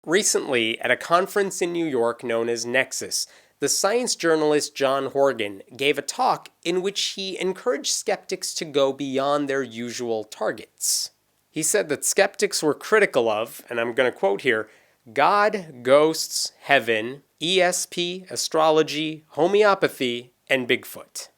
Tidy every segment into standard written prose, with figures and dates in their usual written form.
Recently, at a conference in New York known as NECSS, the science journalist John Horgan gave a talk in which he encouraged skeptics to go beyond their usual targets. He said that skeptics were critical of, and I'm going to quote here, God, ghosts, heaven, ESP, astrology, homeopathy, and Bigfoot.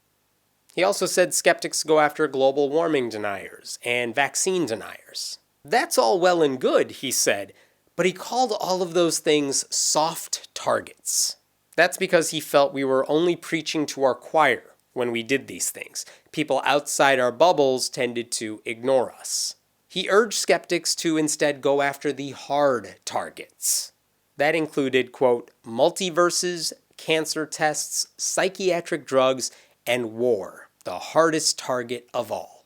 He also said skeptics go after global warming deniers and vaccine deniers. That's all well and good, he said, but he called all of those things soft targets. That's because he felt we were only preaching to our choir when we did these things. People outside our bubbles tended to ignore us. He urged skeptics to instead go after the hard targets. That included, quote, multiverses, cancer tests, psychiatric drugs, and war, the hardest target of all.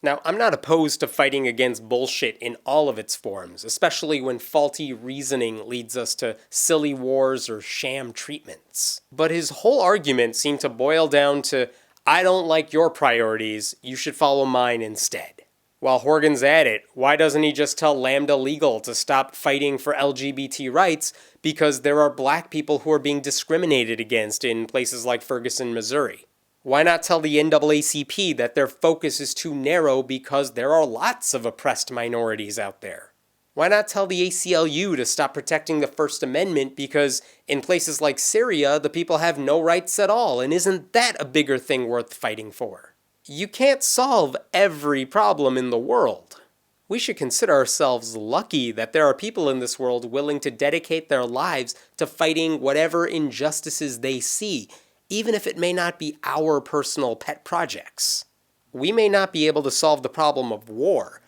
Now, I'm not opposed to fighting against bullshit in all of its forms, especially when faulty reasoning leads us to silly wars or sham treatments. But his whole argument seemed to boil down to, I don't like your priorities, you should follow mine instead. While Horgan's at it, why doesn't he just tell Lambda Legal to stop fighting for LGBT rights because there are black people who are being discriminated against in places like Ferguson, Missouri? Why not tell the NAACP that their focus is too narrow because there are lots of oppressed minorities out there? Why not tell the ACLU to stop protecting the First Amendment because in places like Syria, the people have no rights at all, and isn't that a bigger thing worth fighting for? You can't solve every problem in the world. We should consider ourselves lucky that there are people in this world willing to dedicate their lives to fighting whatever injustices they see, even if it may not be our personal pet projects. We may not be able to solve the problem of war,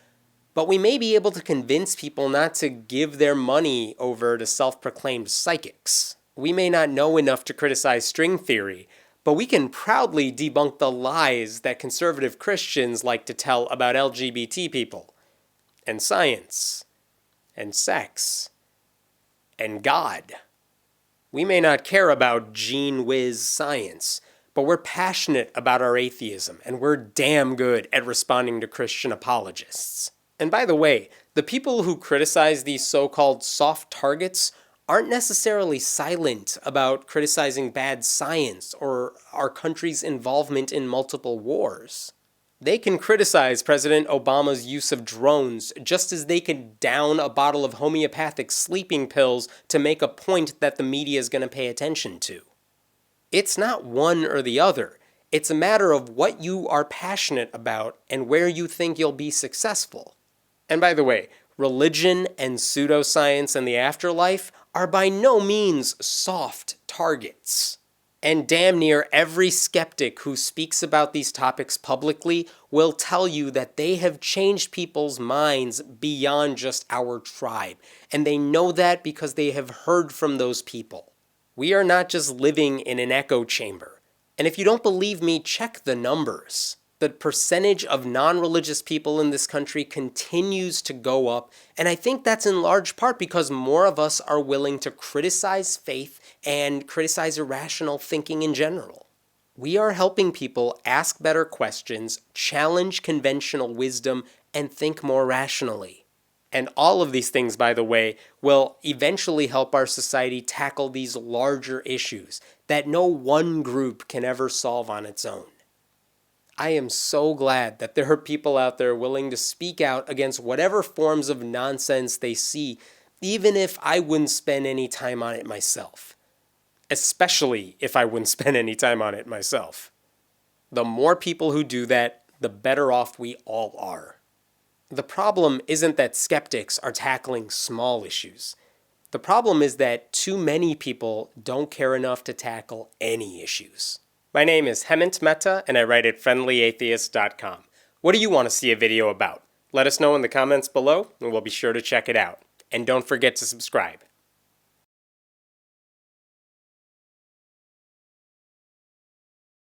but we may be able to convince people not to give their money over to self-proclaimed psychics. We may not know enough to criticize string theory, but we can proudly debunk the lies that conservative Christians like to tell about LGBT people, and science, and sex, and God. We may not care about gene whiz science, but we're passionate about our atheism, and we're damn good at responding to Christian apologists. And by the way, the people who criticize these so-called soft targets aren't necessarily silent about criticizing bad science or our country's involvement in multiple wars. They can criticize President Obama's use of drones just as they can down a bottle of homeopathic sleeping pills to make a point that the media is going to pay attention to. It's not one or the other. It's a matter of what you are passionate about and where you think you'll be successful. And by the way, religion and pseudoscience and the afterlife are by no means soft targets. And damn near every skeptic who speaks about these topics publicly will tell you that they have changed people's minds beyond just our tribe. And they know that because they have heard from those people. We are not just living in an echo chamber. And if you don't believe me, check the numbers. The percentage of non-religious people in this country continues to go up, and I think that's in large part because more of us are willing to criticize faith and criticize irrational thinking in general. We are helping people ask better questions, challenge conventional wisdom, and think more rationally. And all of these things, by the way, will eventually help our society tackle these larger issues that no one group can ever solve on its own. I am so glad that there are people out there willing to speak out against whatever forms of nonsense they see, even if I wouldn't spend any time on it myself. Especially if I wouldn't spend any time on it myself. The more people who do that, the better off we all are. The problem isn't that skeptics are tackling small issues. The problem is that too many people don't care enough to tackle any issues. My name is Hemant Mehta, and I write at friendlyatheist.com. What do you want to see a video about? Let us know in the comments below, and we'll be sure to check it out. And don't forget to subscribe.